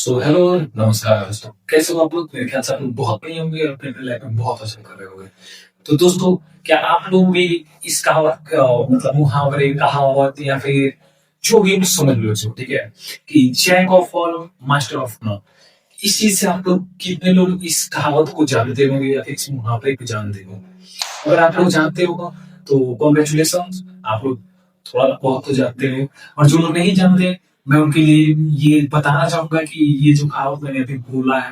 So hello, नमस्कार दोस्तों। कैसे हो आप लोग? मेरे ख्याल से आप लोग बहुत बढ़िया होंगे और अपने लाइफ में बहुत अच्छा कर रहे होंगे। तो दोस्तों, क्या आप लोग भी इस कहावत मतलब मुहावरे, कहावत या फिर जो भी आप समझ लो इसको, ठीक है? कि jack of all master of none. इस चीज से आप लोग कितने लोग इस कहावत को जानते होंगे या फिर इस मुहावरे को जानते होंगे? अगर आप लोग जानते हो तो कॉन्ग्रेचुलेशन, आप लोग थोड़ा बहुत तो जानते हो। और जो लोग नहीं जानते, मैं उनके लिए ये बताना चाहूंगा कि ये जो कहावत मैंने अभी बोला है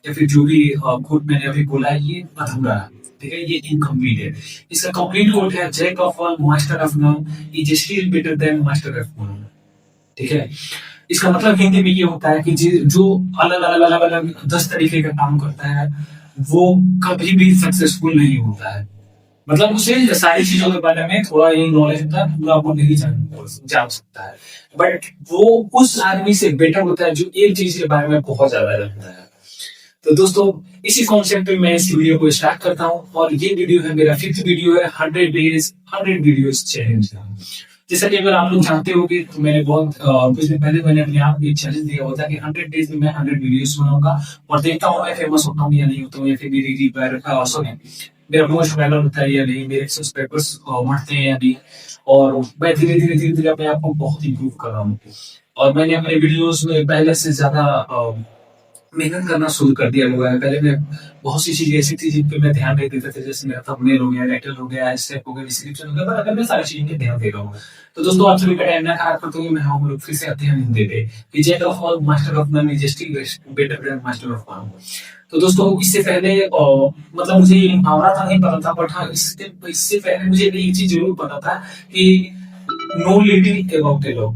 या फिर जो भी कोट मैंने अभी बोला है, ये अधूरा है। ठीक है, ये इनकम्प्लीट है। इसका कंप्लीट कोट है, jack of all master of none is still better than master of none. ठीक है, इसका मतलब हिंदी में ये होता है कि जो अलग अलग अलग अलग 10 तरीके का काम करता है, वो कभी भी सक्सेसफुल नहीं होता है। मतलब उसे सारी चीजों के बारे में थोड़ा ही नॉलेज होता है, पूरा वो नहीं जान सकता है। बट वो उस आदमी से बेटर होता है जो एक चीज के बारे में बहुत ज्यादा जानता है। तो दोस्तों, इसी कॉन्सेप्ट में मैं इस वीडियो को स्टार्ट करता हूँ और ये वीडियो है, मेरा 5th वीडियो है, 100 डेज 100 वीडियोस चैलेंज का। जैसा कि अगर आप लोग जानते हो कि तो मैंने बहुत कुछ दिन पहले मैंने अपने आप को एक चैलेंज दिया होता है कि 100 डेज में मैं 100 वीडियोस बनाऊंगा और देखता हूँ मैं फेमस होता हूँ या नहीं होता हूँ, या फिर मेरी सॉरी, मेरा मोस्ट वायरल होता है या नहीं, मेरे सब्सक्राइबर्स बढ़ते हैं या नहीं। और मैं धीरे धीरे धीरे धीरे अपने आप को बहुत इंप्रूव कर रहा हूँ। और मैंने अपने वीडियोस में पहले से ज्यादा मेहनत करना शुरू कर दिया हुआ है। पहले मैं बहुत सी चीजें ऐसी थी जिन पे मैं ध्यान नहीं देता था, जैसे मेरा थंबनेल हो गया, टाइटल हो गया, स्टेप हो गया, डिस्क्रिप्शन हो गया, पर अगर मैं सारी चीजों पे ध्यान दे रहा हूँ। तो दोस्तों, आप सभी का टाइम ना खराब करते हुए मैं हम लोग फिर से अध्ययन देते कि jack of all master of none is still better than master of none. तो दोस्तों, इससे पहले मतलब मुझे ये मुहावरा था नहीं पता था, बट हाँ, इससे इससे पहले मुझे एक चीज जरूर पता था कि know little about a law.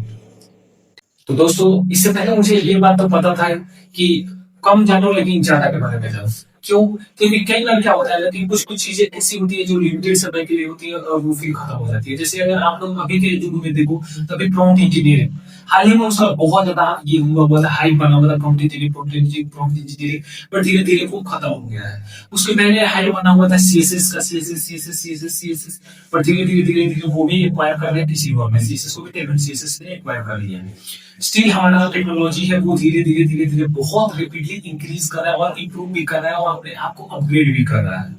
तो दोस्तों, इससे पहले मुझे ये बात तो पता था कि कम जानो लेकिन ज्यादा के बारे में जानो। क्यों? क्योंकि कई बार क्या होता है ना कि कुछ कुछ चीजें ऐसी होती है जो लिमिटेड समय के लिए होती है और वो फिर खत्म हो जाती है। जैसे अगर आप लोग अभी के युग में देखो, तभी प्रॉम्प्ट इंजीनियरिंग हाल ही में उसका बहुत ज्यादा ये हुआ हुआ था, हाइप बना हुआ था, प्रॉम्प्ट इंजीनियरिंग, प्रॉम्प्ट इंजीनियरिंग। पर धीरे धीरे वो खत्म हो गया है। उसके पहले हाइप बना हुआ था सीएसएस का, सीएसएस। पर धीरे धीरे धीरे धीरे वो भी एक्वायर कर रहे हैं किसी और में, सीएसएस को भी सीएसएस ने एक्वायर कर लिया है। स्टिल हमारा टेक्नोलॉजी है वो धीरे धीरे धीरे धीरे बहुत रेपिडली इंक्रीज कर रहा है और इम्प्रूव भी कर रहा है और अपने आप को अपग्रेड भी कर रहा है।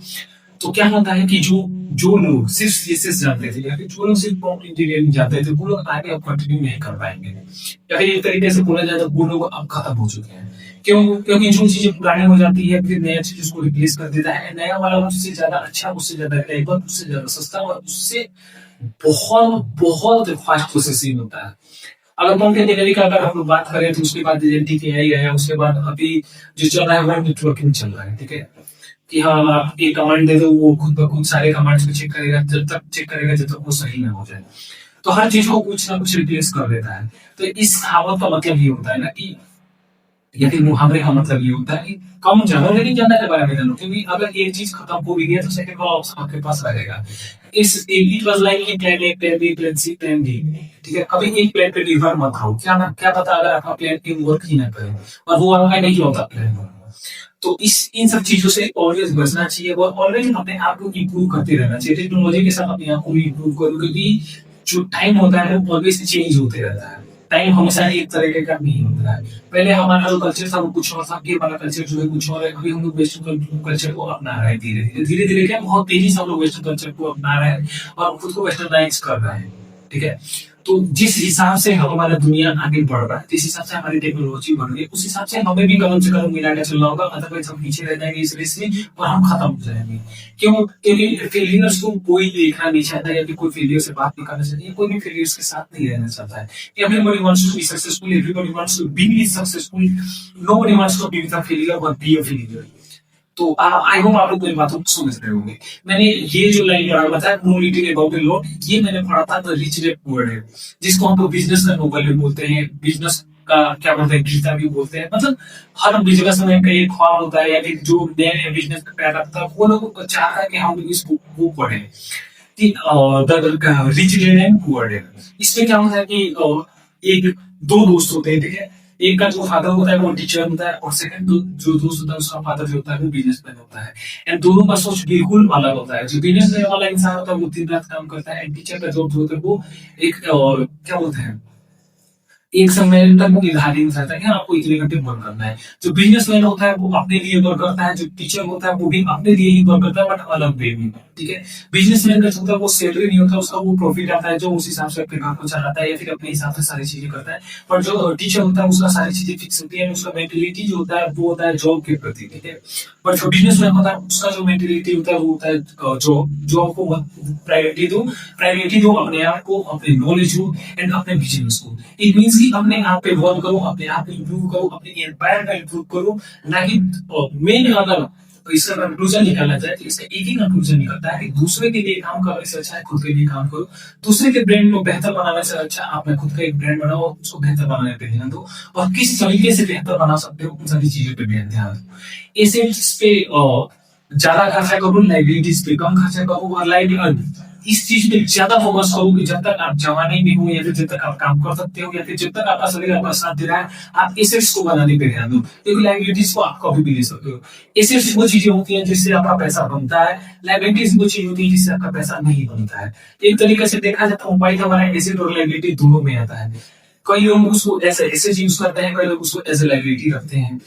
तो क्या होता है कि जो जो लोग सिर्फ सीएसएस जानते थे या फिर जो लोग सिर्फ प्रॉम्प्ट इंजीनियरिंग जानते थे, वो लोग आगे अब कंटिन्यू नहीं कर पाएंगे, या फिर एक तरीके से बोला जाए तो वो लोग अब खत्म हो चुके हैं। क्यों? क्योंकि जो चीजें पुरानी हो जाती है फिर नया चीज उसको रिप्लेस कर देता है, नया वाला उससे ज्यादा अच्छा, उससे ज्यादा टेक्निकल, उससे ज्यादा सस्ता और उससे बहुत बहुत फास्ट प्रोसेसिंग होता है। अगर कॉन्टेंट डिलीवरी का अगर हम लोग बात करें तो उसके बाद एजेंटिक एआई है, उसके बाद अभी जो चल रहा है वो नेटवर्किंग चल रहा है। ठीक है, कि हाँ, आप एक कमांड दे दो, वो खुद ब खुद सारे कमांड्स को चेक करेगा, जब तक चेक करेगा जब तक वो सही ना हो जाए। तो हर चीज को कुछ ना कुछ रिप्लेस कर देता है। तो इस कहावत का मतलब ये होता है ना कि, या फिर मुहावरे का मतलब ये होता है कि कम जानो लेकिन ज्यादा के बारे में जानो, क्योंकि अगर एक चीज खत्म हो भी गया तो सेकंड वाला ऑप्शन आपके पास रहेगा। इट वाज लाइक कि plan A, plan B, plan C, plan D. ठीक है, कभी एक प्लान पे निर्भर मत हो। क्या पता अगर आपका प्लान टीम वर्क ही ना करे और वो आपका नहीं होता प्लान। तो इस इन सब चीजों से ऑलवेज बचना चाहिए और ऑलवेज अपने आप को इम्प्रूव करते रहना चाहिए। टेक्नोलॉजी के साथ अपने आप को भी इम्प्रूव करो, क्योंकि जो टाइम होता है वो ऑलवेज चेंज होते रहता है। टाइम हमेशा एक तरीके का नहीं होता है। पहले हमारा जो कल्चर था वो कुछ और था, कि हमारा कल्चर जो है कुछ और है। अभी हम लोग वेस्टर्न कल्चर को अपना रहे हैं, धीरे धीरे धीरे धीरे क्या बहुत तेजी से हम लोग वेस्टर्न कल्चर को अपना रहे हैं और खुद को वेस्टर्नाइज कर रहे हैं। ठीक है, तो जिस हिसाब से हमारा दुनिया आगे बढ़ रहा है, जिस हिसाब से हमारी टेक्नोलॉजी बढ़ रही है, उस हिसाब से हमें भी कदम से कदम मिलाकर चलना होगा, अदरवाइज हम पीछे रह जाएंगे इस रेस में और हम खत्म हो जाएंगे। क्यों? क्योंकि फेलियर्स को कोई देखना नहीं चाहता या फिर कोई फेलियर से बात नहीं करना चाहता, कोई भी फेलियर्स के साथ नहीं रहना चाहता है। Everybody wants to be successful, everybody wants to be successful, nobody wants to be with a failure or be a failure। तो आई होप आप लोग मेरी बातों को समझ रहे होंगे। मैंने ये जो लाइन पढ़ा बताया, know little about a lot, ये मैंने पढ़ा था the rich dad poor dad, जिसको हम लोग बिजनेस का नोबल भी बोलते हैं, बिजनेस का क्या बोलते हैं, गीता भी बोलते हैं। मतलब हर बिजनेस में का एक ख्वाब होता है, या फिर जो नया नया बिजनेस पैदा करता है वो लोग चाहता है कि हम लोग इस बुक को पढ़ें, कि the rich dad and poor dad. इसमें क्या होता है कि एक दो दोस्त होते हैं। ठीक है, एक का जो फादर होता है वो टीचर होता है और सेकंड जो दोस्त होता है उसका फादर जो होता है वो बिजनेसमैन होता है। एंड दोनों का सोच बिल्कुल अलग होता है। जो बिजनेस वाला इंसान होता है वो दिन रात काम करता है, एंड टीचर का जॉब जो होता है वो एक क्या बोलते हैं, एक समय तक वो निर्धारित रहता है कि आपको इतने घंटे वर्क करना है। जो बिजनेसमैन होता है वो अपने लिए वर्क करता है, जो टीचर होता है वो भी अपने लिए ही वर्क करता है, बट अलग वे में। ठीक है, बिजनेसमैन का जो होता है वो सैलरी नहीं होता, उसका वो प्रॉफिट आता है जो उस हिसाब से अपने काम को चलाता है या फिर अपने हिसाब से सारी चीजें करता है। पर जो टीचर होता है उसका सारी चीजें फिक्स होती है, उसका मेंटेलिटी जो होता है वो होता है जॉब के प्रति। ठीक है, पर जो बिजनेसमैन होता है उसका जो मेंटेलिटी होता है वो होता है जॉब। जॉब को प्रायोरिटी दो अपने आप को, अपने नॉलेज को एंड अपने बिजनेस को। इट मीन्स कि अपने आप पे वर्क करो, अपने आप को इम्प्रूव करो, अपने एम्पायर इम्प्रूव करो, ना कि मेन। अगर इसका कंक्लूजन निकालना चाहे तो इसका एक ही कंक्लूजन निकलता है कि दूसरे के लिए काम करने से अच्छा है खुद के लिए काम करो। दूसरे के ब्रांड को बेहतर बनाने से अच्छा आप में खुद का एक ब्रांड बनाओ, उसको बेहतर बनाने पे ध्यान दो, और किस तरीके से बेहतर बना सकते हो उन सारी चीजों पे ध्यान दो। एसेट्स पे ज्यादा खर्चा करो, लाइबिलिटीज पे कम खर्चा करो, और इस चीज पे ज्यादा फोकस करो कि जब तक आप जवानी में हो या फिर जब तक आप काम कर सकते हो या फिर जब तक आपका शरीर आपका साथ दे रहा है, आप एसेट्स को बनाने पे ध्यान दो, क्योंकि लाइबिलिटीज को आप कभी भी ले सकते हो। एसेट्स वो चीजें होती हैं जिससे आपका पैसा बनता है, लाइबिलिटीज वो चीज होती है जिससे आपका पैसा नहीं बनता है। एक तरीके से देखा जाए तो मोबाइल हमारा एसेट और लाइबिलिटी दोनों में आता है। कई लोग उसको ऐसे एसेट यूज करते हैं, कई लोग उसको एज ए लाइबिलिटी रखते हैं।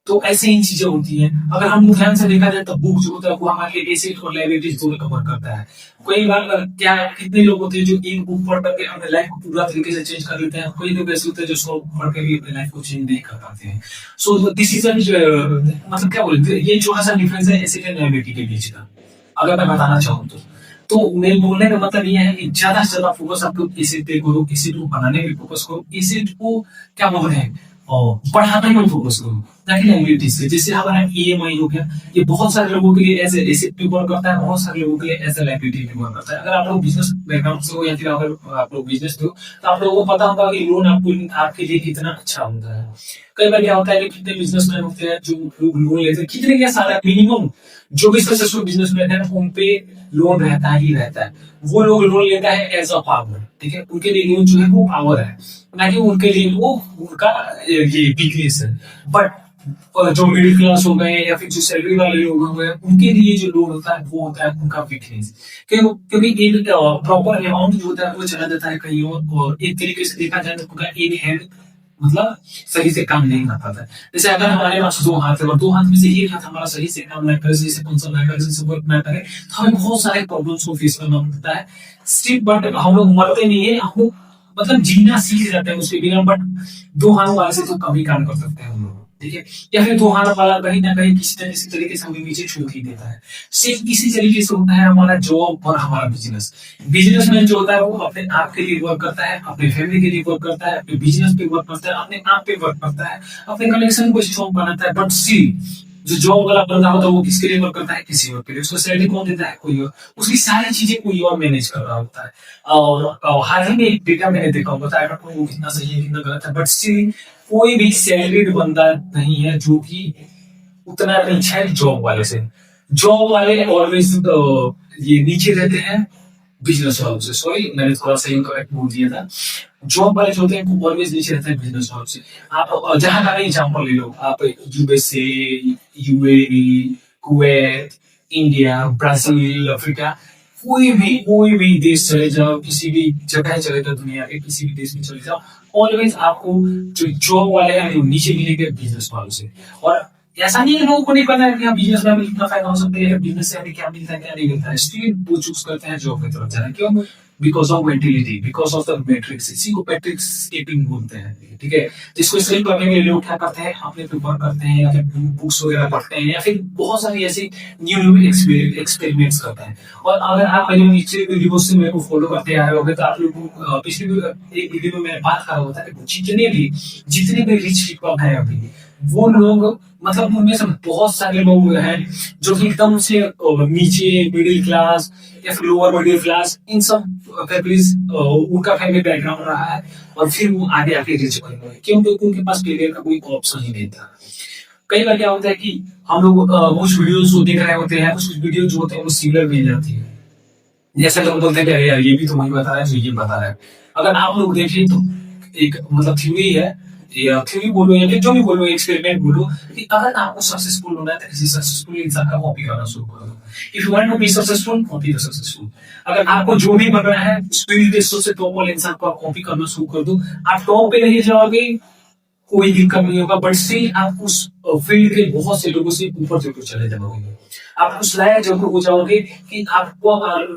तो ऐसे ही चीजें होती हैं। अगर हम ध्यान से देखा जाए तो बुक जो होता है वो हमारे एसेट और लाइबिलिटीज दोनों कवर करता है। कई बार क्या कितने लोग होते हैं जो एक बुक पढ़ करके अपने लाइफ को पूरा तरीके से चेंज कर लेते हैं, कई लोग ऐसे होते हैं जो उसको पढ़ के भी अपने लाइफ को चेंज नहीं कर पाते हैं। सो दिस इज मतलब क्या बोलते हैं, ये छोटा सा डिफरेंस है एसेट एंड लाइबिलिटी के बीच का, अगर मैं बताना चाहूँ तो मेरे बोलने का मतलब ये है कि ज्यादा से ज्यादा फोकस आप लोग एसेट पे करो, एसेट को बनाने पे फोकस करो, एसेट को क्या बोल रहे हैं और बढ़ाने में फोकस करो, ताकि लाइबिलिटी से। जैसे हमारा ईएमआई हो गया, ये बहुत सारे लोगों के लिए एज एसेट पे वर्क करता है, बहुत सारे लोगों के लिए एज ए लाइबिलिटी पे वर्क करता है। अगर आप लोग बिजनेस बैकग्राउंड से हो या फिर अगर आप लोग बिजनेस हो तो आप लोगों को पता होगा कि लोन आपके लिए कितना अच्छा होता है। कई बार क्या होता है कि कितने बिजनेसमैन होते हैं जो लोग लोन लेते हैं, कितने क्या सारा मिनिमम जो भी सक्सेसफुल बिजनेसमैन है उन पे लोन रहता ही रहता है। वो लोग लोन लेता है एज अ पावर। ठीक है, उनके लिए लोन जो है वो पावर है, ना कि उनके लिए वो उनका ये वीकनेस है। बट जो मिडिल क्लास हो गए या फिर जो सैलरी वाले लोग हो गए, उनके लिए जो लोन होता है वो होता है उनका वीकनेस। क्योंकि एक प्रॉपर अमाउंट जो होता है वो चला जाता है कहीं और एक तरीके से देखा जाए तो उनका एक हैंड मतलब सही से काम नहीं कर पाता है। जैसे अगर हमारे पास दो हाथ है और दो हाथ में से एक हाथ हमारा सही से काम ना करे, जैसे फंक्शन ना करे, जैसे वर्क ना करे, तो हमें बहुत सारे प्रॉब्लम्स को फेस करना पड़ता है। स्टिल बट हम लोग मरते नहीं है, हम लोग मतलब जीना सीख जाते हैं उसके बिना। बट दो हाथ वाले से तो कम ही काम कर सकते हैं हम लोग। ठीक है, या फिर दो हाथ वाला कहीं ना कहीं किसी न किसी तरीके से हमें नीचे छोड़ ही देता है। सेम इसी तरीके से होता है हमारा जॉब और हमारा बिजनेस। बिजनेसमैन जो होता है वो अपने आप के लिए वर्क करता है, अपने फैमिली के लिए वर्क करता है, अपने बिजनेस पे वर्क करता है, अपने आप पे वर्क करता है, अपने कनेक्शन को स्ट्रॉन्ग बनाता है। बट स्टिल जो जॉब वाला बंदा होता है वो किसके लिए वर्क करता है, किसी और के लिए। उसको सैलरी कौन देता है, कोई और। उसकी सारी चीजें कोई और मैनेज कर रहा होता है। और हाल ही में एक डेटा मैंने देखा, बताया वो कितना सही है कितना गलत है, बट स्टिल कोई भी सैलरीड बंदा नहीं है जो कि उतना रिच है जॉब वाले से। जॉब वाले ऑलवेज ये नीचे रहते हैं बिजनेस वालों से। सॉरी, मैंने थोड़ा सा इनकरेक्ट बोल दिया था। जॉब वाले जो होते हैं वो ऑलवेज नीचे रहते हैं बिजनेस वालों से। आप जहां का भी एग्जांपल ले लो, आप USA, UAE, Kuwait, India, Brazil, Africa, कोई भी देश चले जाओ, किसी भी जगह चले जाओ, दुनिया के किसी भी देश में चले जाओ, ऑलवेज आपको जो जॉब वाले हैं वो नीचे मिलेंगे बिजनेस वालों से। और ऐसा नहीं है लोगों को नहीं पता है कि बिजनेस में कितना फायदा हो सकता है, बिजनेस से हमें क्या मिलता है क्या नहीं मिलता है, स्टिल वो चूज करते हैं जॉब की तरफ जाना। क्यों? Because of mentality, because of the matrix. इसी को मैट्रिक्स स्केपिंग बोलते हैं। ठीक है, जिसको स्केप करने के लिए लोग क्या करते हैं, अपने पे वर्क करते हैं या फिर बुक्स वगैरह पढ़ते हैं या फिर बहुत सारी ऐसी न्यू एक्सपेरिमेंट्स करते हैं। और अगर आप मेरे नीचे वीडियो से मेरे को फॉलो करते आए होंगे तो आप लोग पिछली एक वीडियो में मैंने बात करा होता है कि जितने भी रिच पीपल हैं अभी, वो लोग मतलब उनमें से बहुत सारे लोग हैं जो कि एकदम से नीचे मिडिल क्लास या फिर लोअर मिडिल क्लास, इन सब फैमिलीज उनका फैमिली बैकग्राउंड रहा है और फिर वो आगे आके रिच बन गए। क्यों? क्योंकि उनके पास करियर का कोई ऑप्शन ही नहीं था। कई बार क्या होता है कि हम लोग कुछ वीडियोस को देख रहे होते हैं, कुछ वीडियो जो होते हैं वो सिमिलर मिल जाती है। जैसे लोग बोलते हैं कि यार ये भी तो वही बता रहा है जो ये बता रहा है। अगर आप लोग देखिए तो एक मतलब थ्योरी है, या थ्योरी बोलो या फिर जो भी बोलो, एक्सपेरिमेंट बोलो, कि अगर आपको सक्सेसफुल होना है तो किसी सक्सेसफुल इंसान का कॉपी करना शुरू कर दो। If you want to be successful, copy the successful. अगर आपको जो भी बनना है उस फील्ड के सबसे टॉप वाले इंसान को आप कॉपी करना शुरू कर दो। आप टॉप पे नहीं जाओगे, कोई दिक्कत नहीं होगा, बट स्टिल आप उस फील्ड के बहुत से लोगों से ऊपर जरूर चले जाओगे। आप उस लायक जरूर हो जाओगे कि आपको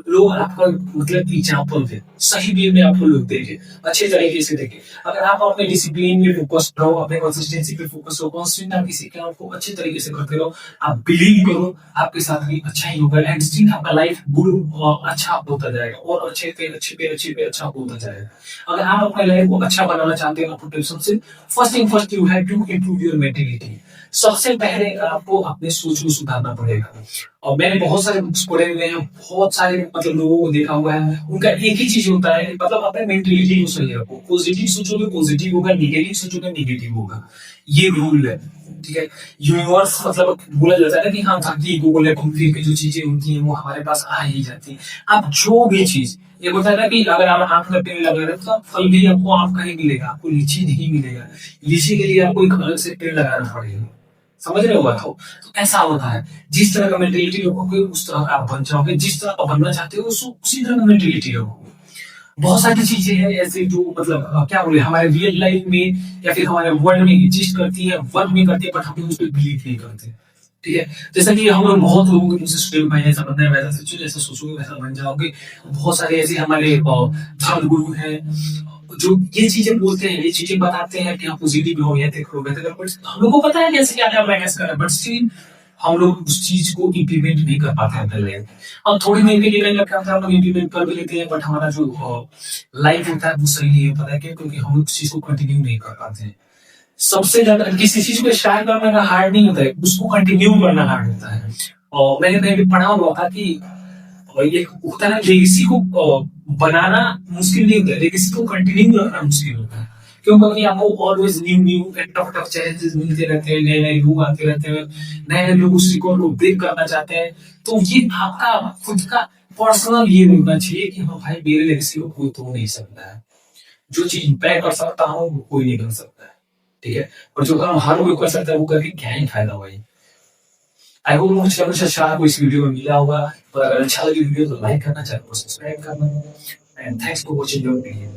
लोग आपका मतलब एग्जाम्पल दे, सही वे में आपको लोग देंगे, अच्छे तरीके से देंगे। अगर आप अपने डिसिप्लिन में फोकस रहो, अपने कंसिस्टेंसी पे फोकस रहो, कॉन्स्टेंट आप किसी काम को अच्छे तरीके से करते रहो, आप बिलीव करो आपके साथ भी अच्छा ही होगा, एंड स्टिल आपका लाइफ गुड और अच्छा होता जाएगा, और अच्छे पे अच्छे पे अच्छे पे अच्छा होता जाएगा। अगर आप अपने लाइफ को अच्छा बनाना चाहते हैं अपने सबसे first thing first you have to improve your mentality. सबसे पहले आपको अपने सोच को सुधारना पड़ेगा। और मैंने बहुत सारे बुक्स पढ़े हुए हैं, बहुत सारे मतलब लोगों को देखा हुआ है, उनका एक ही चीज होता है, मतलब अपने मेंटेलिटी को सही रखो। पॉजिटिव सोचोगे पॉजिटिव होगा, नेगेटिव सोचोगे नेगेटिव होगा, ये रूल है। ठीक है, यूनिवर्स मतलब बोला जाता है ना कि हाँ धरती गूगल घूम फिर के जो चीजें होती हैं वो हमारे पास आ ही जाती है। आप जो भी चीज, ये बोलता है ना कि अगर आप आंख में पेड़ लगा रहे हो तो फल भी आपको आम का ही मिलेगा, आपको लीची नहीं मिलेगा। लीची के लिए आपको एक अलग से पेड़ लगाना पड़ेगा। समझ रहे हो बात को? तो ऐसा होता है, जिस तरह का मेंटेलिटी रखोगे उस तरह का आप बन जाओगे, जिस तरह का बनना चाहते हो उसी तरह का मेंटेलिटी रखोगे। बहुत सारी चीजें हैं ऐसे जो मतलब क्या बोले हमारे रियल लाइफ में या फिर हमारे वर्ल्ड में एग्जिस्ट करती है, वर्क भी करती है, बट हम उस पर बिलीव नहीं करते। ठीक है, जैसा कि हम लोग बहुत लोगों के मुझसे सुने भाई ऐसा बनना है, वैसा सोचो, जैसा सोचोगे वैसा बन जाओगे। बहुत सारे ऐसे हमारे धर्म गुरु हैं जो ये चीजें बोलते हैं, ये चीजें बताते हैं कि आप पॉजिटिव हो, ये देखो वैसे करो, बट हम लोग को पता है कैसे क्या करना है कैसे करना है, बट स्टिल हम लोग उस चीज को इम्प्लीमेंट नहीं कर पाते हैं अपने लाइफ में। और थोड़ी देर के लिए नहीं लगता है हम लोग इम्प्लीमेंट कर भी लेते हैं, बट हमारा जो लाइफ होता है वो सही नहीं हो पाता है। क्यों? क्योंकि हम लोग उस चीज को कंटिन्यू नहीं कर पाते हैं। सबसे ज्यादा किसी चीज को स्टार्ट करना हार्ड नहीं होता है, उसको कंटिन्यू करना हार्ड होता है। और मैंने कहीं भी पढ़ा हुआ था कि ये होता है ना, लेगेसी को बनाना मुश्किल नहीं होता है, लेगेसी को कंटिन्यू रखना मुश्किल होता है। क्यों? क्योंकि आपको always new new tough tough challenges मिलते रहते हैं, नए नए लोग आते रहते हैं, नए नए लोग उस रिकॉर्ड को ब्रेक करना चाहते हैं। तो ये आपका खुद का पर्सनल ये होना चाहिए कि हाँ भाई मेरे लेगेसी को कोई तोड़ नहीं सकता है, जो चीज मैं कर सकता हूँ वो कोई नहीं कर सकता है। ठीक है, और जो काम हर कोई कर सकता है वो करके क्या ही फायदा भाई। आई होप मुझे कुछ अच्छा आपको इस वीडियो में मिला होगा। पर अगर अच्छा लगे वीडियो तो लाइक करना, चैनल को सब्सक्राइब करना, and thanks for watching your video.